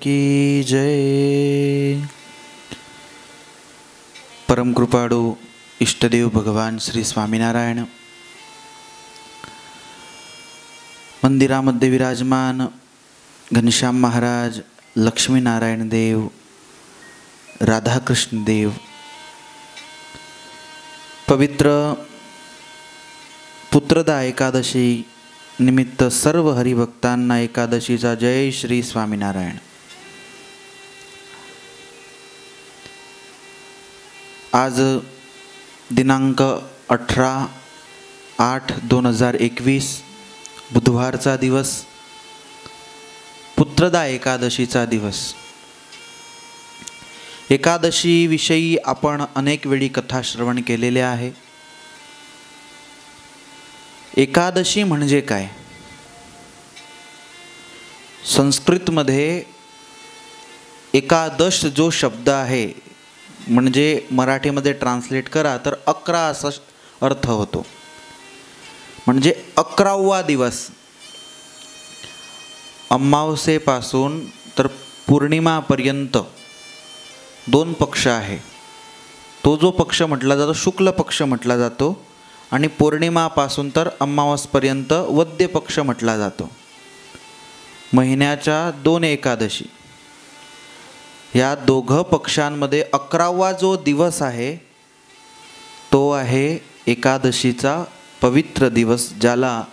की जय। परम कृपाळू इष्टदेव भगवान श्री स्वामीनारायण मंदिरामध्ये विराजमान घनश्याम महाराज, लक्ष्मीनारायण देव, राधाकृष्ण देव, पवित्र पुत्रदा एकादशी निमित्त सर्व हरिभक्तांना एकादशीचा जय श्री स्वामीनारायण। आज दिनांक 18/8/2021 बुधवारचा दिवस, पुत्रदा एकादशीचा दिवस। एकादशी विषयी आपण अनेक वेळी कथा श्रवण केलेले आहे। एकादशी म्हणजे काय? संस्कृतमध्ये एकादश जो शब्द आहे, म्हणजे मराठीमध्ये ट्रान्सलेट करा तर 11 असा अर्थ होतो। म्हणजे 11वा दिवस, अमावस्येपासून तर पौर्णिमापर्यंत 2 पक्ष आहे। तो जो पक्ष म्हटला जातो शुक्ल पक्ष म्हटला जातो आणि पौर्णिमापासून तर अमावास्येपर्यंत वद्य पक्ष म्हटला जातो। महिन्याच्या 2 एकादशी, या दोघं पक्षांमध्ये 11वा जो दिवस आहे तो आहे एकादशीचा पवित्र दिवस, ज्याला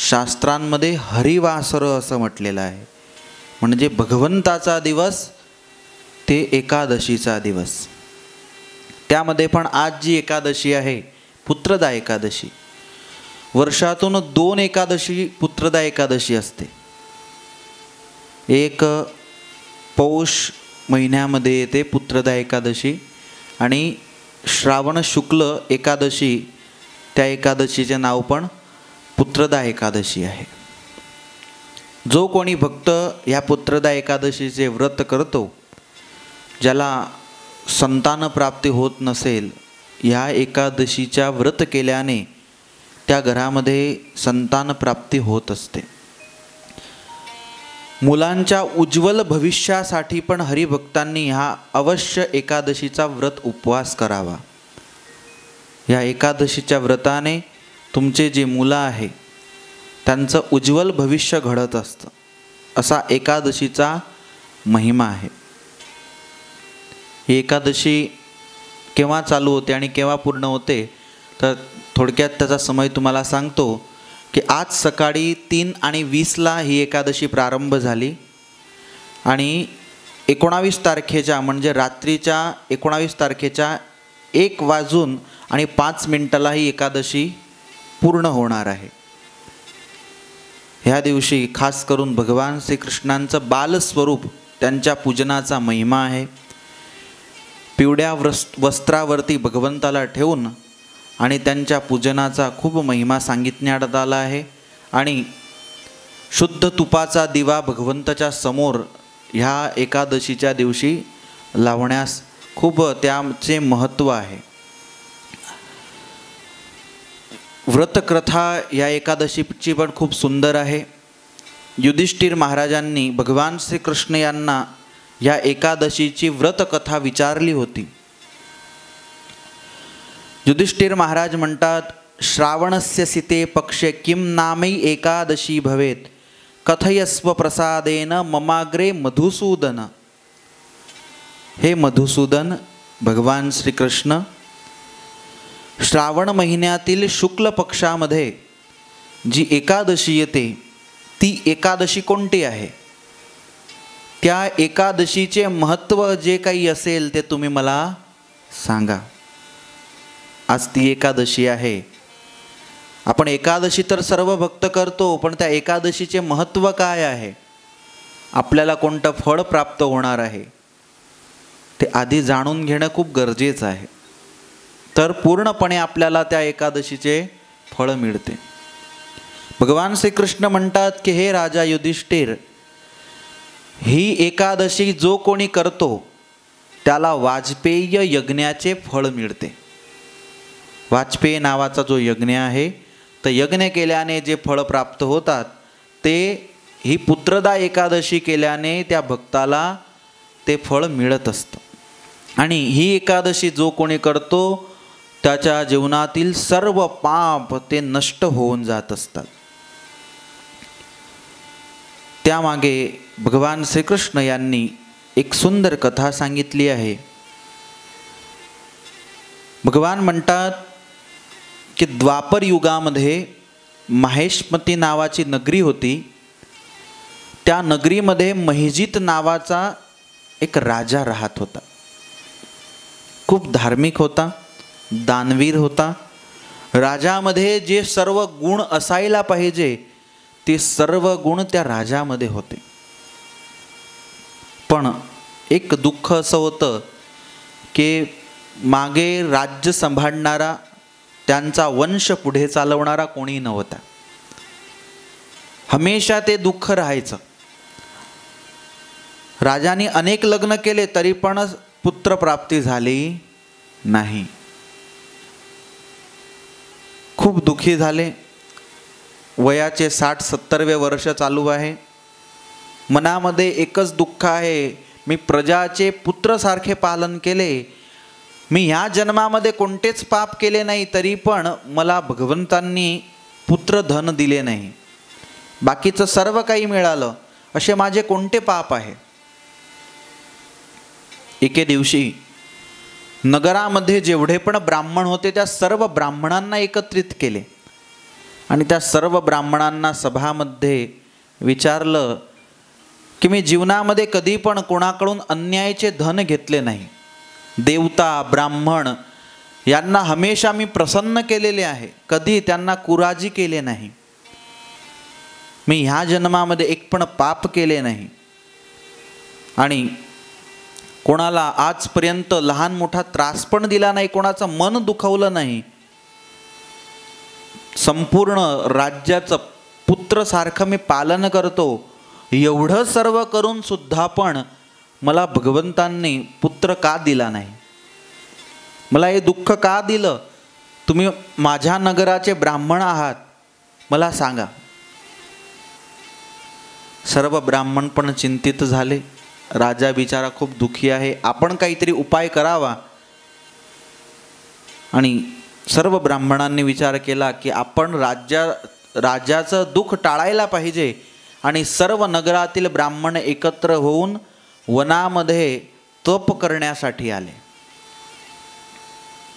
शास्त्रांमध्ये हरिवासर असं म्हटलेलं आहे। म्हणजे भगवंताचा दिवस, ते एकादशीचा दिवस। त्यामध्ये पण आज जी एकादशी आहे पुत्रदा एकादशी, वर्षातून 2 एकादशी पुत्रदा एकादशी असते। एक पौष महिन्यामध्ये येते पुत्रदा एकादशी, आणि श्रावण शुक्ल एकादशी, त्या एकादशीचे नाव पण पुत्रदा एकादशी आहे। जो कोणी भक्त या पुत्रदा एकादशीचे व्रत करतो, ज्याला संतान प्राप्ती होत नसेल, या एकादशीच्या व्रत केल्याने त्या घरामध्ये संतान प्राप्ती होत असते। मुलांच्या उज्ज्वल भविष्यासाठी पण हरिभक्तांनी ह्या अवश्य एकादशीचा व्रत उपवास करावा। या एकादशीच्या व्रताने तुमचे जे मुलं आहे त्यांचं उज्ज्वल भविष्य घडत असतं, असा एकादशीचा महिमा आहे। ही एकादशी केव्हा चालू होते आणि केव्हा पूर्ण होते, तर थोडक्यात त्याचा समय तुम्हाला सांगतो की आज सकाळी 3:20 ही एकादशी प्रारंभ झाली, आणि 19 तारखेच्या म्हणजे रात्रीच्या 19 तारखेच्या 1:05 ही एकादशी पूर्ण होणार आहे। ह्या दिवशी खास करून भगवान श्रीकृष्णांचं बालस्वरूप, त्यांच्या पूजनाचा महिमा आहे। पिवळ्या वस्त्रावरती भगवंताला ठेवून आणि त्यांच्या पूजनाचा खूप महिमा सांगितण्यात आला आहे। आणि शुद्ध तुपाचा दिवा भगवंताच्या समोर ह्या एकादशीच्या दिवशी लावण्यास खूप त्याचे महत्त्व आहे। व्रतकथा या एकादशीची पण खूप सुंदर आहे। युधिष्ठिर महाराजांनी भगवान श्रीकृष्ण यांना या एकादशीची व्रतकथा विचारली होती। युधिष्ठिर महाराज म्हणतात, श्रावणस्य सिते पक्षे किम नामै एकादशी भवेत, कथयस्व प्रसादेन ममाग्रे मधुसूदन। हे मधुसूदन, भगवान श्रीकृष्ण, श्रावण महिन्यातील शुक्ल पक्षामध्ये जी एकादशी येते ती एकादशी कोणती आहे? त्या एकादशीचे महत्त्व जे काही असेल ते तुम्ही मला सांगा। आज ती एकादशी आहे। आपण एकादशी तर सर्व भक्त करतो, पण त्या एकादशीचे महत्त्व काय आहे, आपल्याला कोणतं फळ प्राप्त होणार आहे, ते आधी जाणून घेणं खूप गरजेचं आहे। तर पूर्णपणे आपल्याला त्या एकादशीचे फळ मिळते। भगवान श्रीकृष्ण म्हणतात की हे राजा युधिष्ठिर, ही एकादशी जो कोणी करतो त्याला वाजपेय यज्ञाचे फळ मिळते। वाजपेय नावाचा जो यज्ञ आहे, तर यज्ञ केल्याने जे फळ प्राप्त होतात ते ही पुत्रदा एकादशी केल्याने त्या भक्ताला ते फळ मिळत असतं। आणि ही एकादशी जो कोणी करतो त्याच्या जीवनातील सर्व पाप ते नष्ट होऊन जात असतात। त्यामागे भगवान श्रीकृष्ण यांनी एक सुंदर कथा सांगितली आहे। भगवान म्हणतात की द्वापर युगामध्ये माहेशमती नावाची नगरी होती। त्या नगरीमध्ये महिजित नावाचा एक राजा राहत होता। खूप धार्मिक होता, दानवीर होता। राजामध्ये जे सर्व गुण असायला पाहिजे ते सर्व गुण त्या राजामध्ये होते। पण एक दुःख असं होतं की मागे राज्य सांभाळणारा, त्यांचा वंश पुढे चालवणारा कोणी नव्हता। हमेशा ते दुःख राहायचं। राजाने अनेक लग्न केले तरी पण पुत्र प्राप्ती झाली नाही। खूप दुःखी झाले। वयाचे 60-70वे वर्ष चालू आहे। मनामध्ये एकच दुःख आहे, मी प्रजाचे पुत्रसारखे पालन केले, मी ह्या जन्मामध्ये कोणतेच पाप केले नाही तरी पण मला भगवंतांनी पुत्र धन दिले नाही, बाकीचं सर्व काही मिळालं, असे माझे कोणते पाप आहे। एके दिवशी नगरामध्ये जेवढे पण ब्राह्मण होते त्या सर्व ब्राह्मणांना एकत्रित केले आणि त्या सर्व ब्राह्मणांना सभामध्ये विचारलं की मी जीवनामध्ये कधी पण कोणाकडून अन्यायाचे धन घेतले नाही। देवता ब्राह्मण यांना हमेशा मी प्रसन्न केलेले आहे, कधी त्यांना कुराजी केले नाही। मी ह्या जन्मामध्ये एक पण पाप केले नाही आणि कोणाला आजपर्यंत लहान मोठा त्रास पण दिला नाही, कोणाचं मन दुखवलं नाही। संपूर्ण राज्याचं पुत्रसारखं मी पालन करतो। एवढं सर्व करून सुद्धा पण मला भगवंतांनी पुत्र का दिला नाही, मला हे दुःख का दिलं? तुम्ही माझ्या नगराचे ब्राह्मण आहात, मला सांगा। सर्व ब्राह्मण पण चिंतित झाले। राजा बिचारा खूप दुःखी आहे, आपण काहीतरी उपाय करावा। आणि सर्व ब्राह्मणांनी विचार केला की आपण राजाचं दुःख टाळायला पाहिजे आणि सर्व नगरातील ब्राह्मण एकत्र होऊन वनामध्ये तप करण्यासाठी आले।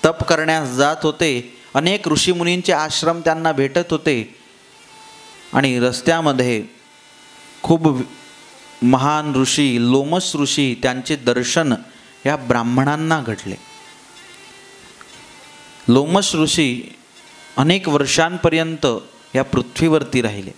तप करण्यास जात होते। अनेक ऋषीमुनींचे आश्रम त्यांना भेटत होते आणि रस्त्यामध्ये खूप महान ऋषी लोमस ऋषी त्यांचे दर्शन या ब्राह्मणांना घडले। लोमस ऋषी अनेक वर्षांपर्यंत या पृथ्वीवरती राहिले।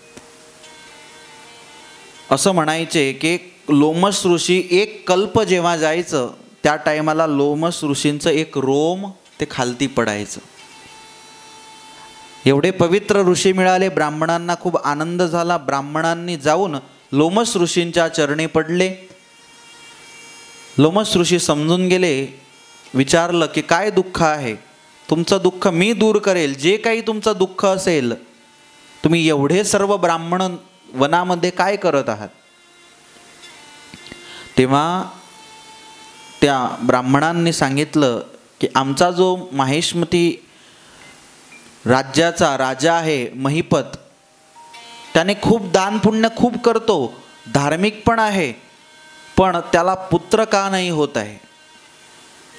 असं म्हणायचे की लोमस ऋषी एक कल्प जेव्हा जायचं त्या टायमाला लोमस ऋषींचं एक रोम ते खालती पडायचं। एवढे पवित्र ऋषी मिळाले। ब्राह्मणांना खूप आनंद झाला। ब्राह्मणांनी जाऊन लोमस ऋषींच्या चरणी पडले। लोमस ऋषी समजून गेले। विचारलं की काय दुःख आहे? तुमचं दुःख मी दूर करेल, जे काही तुमचं दुःख असेल। तुम्ही एवढे सर्व ब्राह्मण वनामध्ये काय करत आहात? तेव्हा त्या ब्राह्मणांनी सांगितलं की आमचा जो माहेशमती राज्याचा राजा आहे महिपत, त्याने खूप दान पुण्य खूप करतो, धार्मिक पण आहे, पण त्याला पुत्र का नाही होत आहे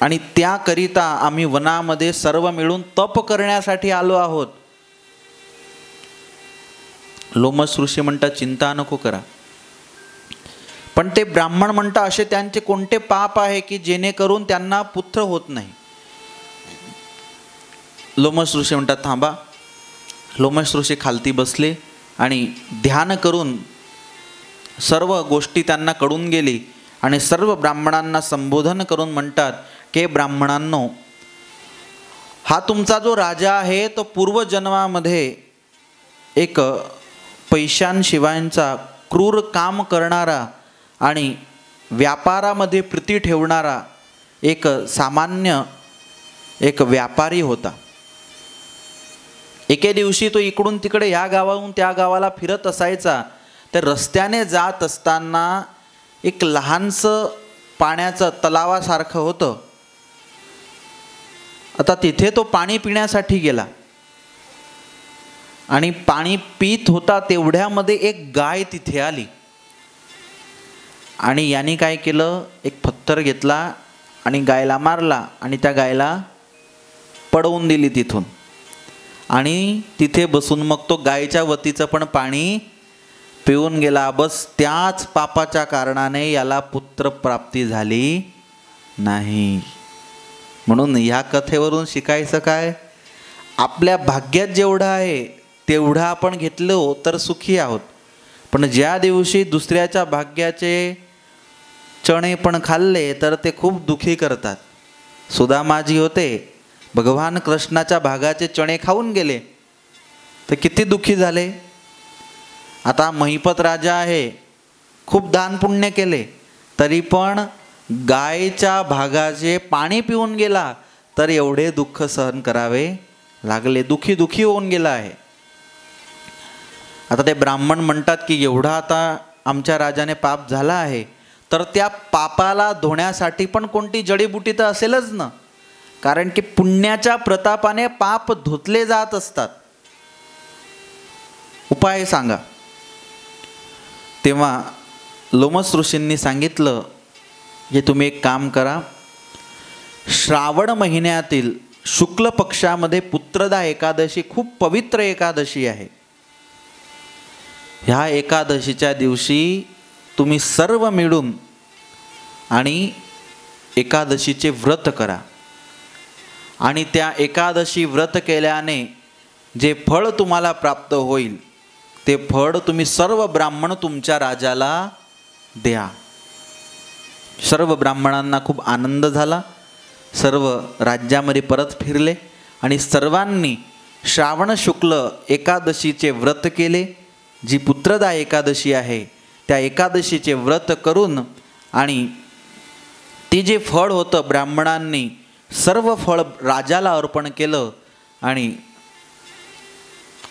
आणि त्याकरिता आम्ही वनामध्ये सर्व मिळून तप करण्यासाठी आलो आहोत। लोमस ऋषी म्हणतात चिंता नको करा, पण ते ब्राह्मण म्हणतात असे त्यांचे कोणते पाप आहे की जेणेकरून त्यांना पुत्र होत नाही? लोमस ऋषी म्हणतात थांबा। लोमस ऋषी खालती बसले आणि ध्यान करून सर्व गोष्टी त्यांना कळून गेली आणि सर्व ब्राह्मणांना संबोधन करून म्हणतात की ब्राह्मणांनो, हा तुमचा जो राजा आहे तो पूर्वजन्मामध्ये एक पैशांशिवायांचा क्रूर काम करणारा आणि व्यापारामध्ये प्रीती ठेवणारा एक सामान्य एक व्यापारी होता। एके दिवशी तो इकडून तिकडे या गावाहून त्या गावाला फिरत असायचा। तर रस्त्याने जात असताना एक लहानसं पाण्याचं तलावासारखं होतं. आता तिथे तो पाणी पिण्यासाठी गेला आणि पाणी पीत होता तेवढ्यामध्ये एक गाय तिथे आली आणि याने काय केलं, एक पत्थर घेतला आणि गायला मारला आणि त्या गायला पडवून दिली तिथून. आणि तिथे बसून मग तो गायच्या वतीचं पण पाणी पिऊन गेला. बस त्याच पापाच्या कारणाने याला पुत्र प्राप्ती झाली नाही. म्हणून ह्या कथेवरून शिकायचं काय, आपल्या भाग्यात जेवढं आहे तेवढं आपण घेतलो तर सुखी आहोत, पण ज्या दिवशी दुसऱ्याच्या भाग्याचे चणे पण खाल्ले तर ते खूप दुखी करतात. सुदामाजी होते, भगवान कृष्णाच्या भागाचे चणे खाऊन गेले तर किती दुखी झाले. आता महिपत राजा आहे, खूप दान पुण्य केले तरी पण गायच्या भागाचे पाणी पिऊन गेला तर एवढे दुःख सहन करावे लागले, दुखी होऊन गेला आहे. आता ते ब्राह्मण म्हणतात की एवढा आता आमच्या राजाने पाप झाला आहे तर त्या पापाला धुण्यासाठी पण कोणती जडीबुटी तर असेलच ना, कारण की पुण्याच्या प्रतापाने पाप धुतले जात असतात. उपाय सांगा. तेव्हा लोमस ऋषींनी सांगितलं की तुम्ही एक काम करा, श्रावण महिन्यातील शुक्ल पक्षामध्ये पुत्रदा एकादशी खूप पवित्र एकादशी आहे. ह्या एकादशीच्या दिवशी तुम्ही सर्व मिळून आणि एकादशीचे व्रत करा आणि त्या एकादशी व्रत केल्याने जे फळ तुम्हाला प्राप्त होईल ते फळ तुम्ही सर्व ब्राह्मण तुमच्या राजाला द्या. सर्व ब्राह्मणांना खूप आनंद झाला, सर्व राज्यामध्ये परत फिरले आणि सर्वांनी श्रावण शुक्ल एकादशीचे व्रत केले. जी पुत्रदा एकादशी आहे त्या एकादशीचे व्रत करून आणि ती जे फळ होतं ब्राह्मणांनी सर्व फळ राजाला अर्पण केलं आणि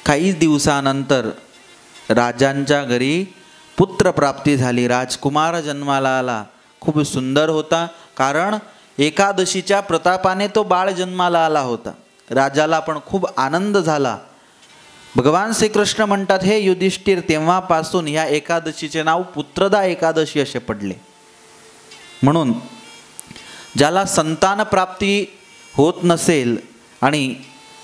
काही दिवसानंतर राजांच्या घरी पुत्रप्राप्ती झाली, राजकुमार जन्माला आला. खूप सुंदर होता, कारण एकादशीच्या प्रतापाने तो बाळ जन्माला आला होता. राजाला पण खूप आनंद झाला. भगवान श्रीकृष्ण म्हणतात, हे युधिष्ठिर, तेव्हापासून या एकादशीचे नाव पुत्रदा एकादशी असे पडले. म्हणून ज्याला संतान प्राप्ती होत नसेल आणि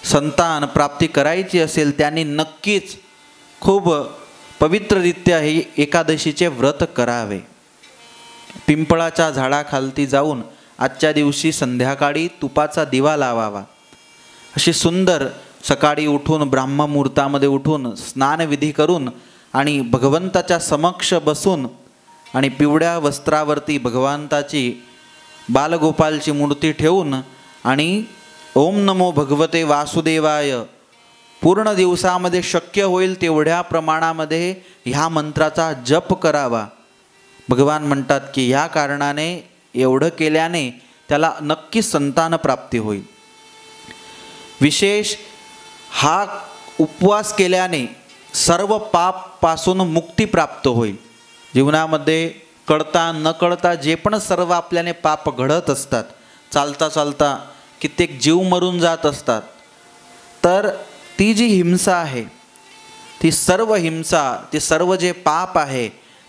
संतान प्राप्ती करायची असेल त्यांनी नक्कीच खूप पवित्ररित्या हे एकादशीचे व्रत करावे. पिंपळाच्या झाडाखालती जाऊन आजच्या दिवशी संध्याकाळी तुपाचा दिवा लावावा. अशी सुंदर सकाळी उठून ब्राह्ममुहूर्तामध्ये उठून स्नानविधी करून आणि भगवंताच्या समक्ष बसून आणि पिवळ्या वस्त्रावरती भगवंताची बालगोपालची मूर्ती ठेवून आणि ओम नमो भगवते वासुदेवाय पूर्ण दिवसामध्ये शक्य होईल तेवढ्या प्रमाणामध्ये ह्या मंत्राचा जप करावा. भगवान म्हणतात की ह्या कारणाने एवढं केल्याने त्याला नक्की संतान प्राप्ती होईल. विशेष हा उपवास केल्याने सर्व पापापासून मुक्ती प्राप्त होईल. जीवनामध्ये कळता न कळता जे पण सर्व आपल्याने पाप घडत असतात, चालता चालता कित्येक जीव मरून जात असतात, तर ती जी हिंसा आहे ती सर्व हिंसा, ते सर्व जे पाप आहे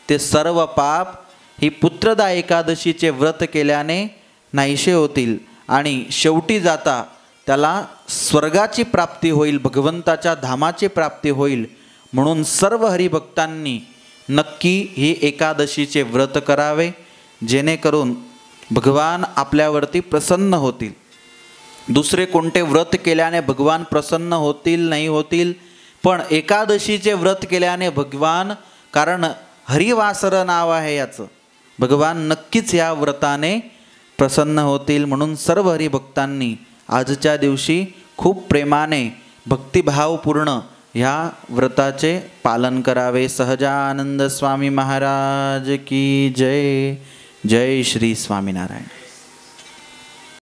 ते सर्व पाप ही पुत्रदा एकादशीचे व्रत केल्याने नाहीसे होतील आणि शेवटी जाता त्याला स्वर्गाची प्राप्ती होईल, भगवंताच्या धामाची प्राप्ती होईल. म्हणून सर्व हरिभक्तांनी नक्की ही एकादशीचे व्रत करावे, जेणेकरून भगवान आपल्यावरती प्रसन्न होतील. दुसरे कोणते व्रत केल्याने भगवान प्रसन्न होतील नाही होतील, पण एकादशीचे व्रत केल्याने भगवान, कारण हरिवासर नाव आहे याचं, भगवान नक्कीच या व्रताने प्रसन्न होतील. म्हणून सर्व हरिभक्तांनी आजच्या दिवशी खूप प्रेमाने भक्तिभावपूर्ण ह्या व्रताचे पालन करावे. सहजानंद स्वामी महाराज की जय. जय श्री स्वामीनारायण.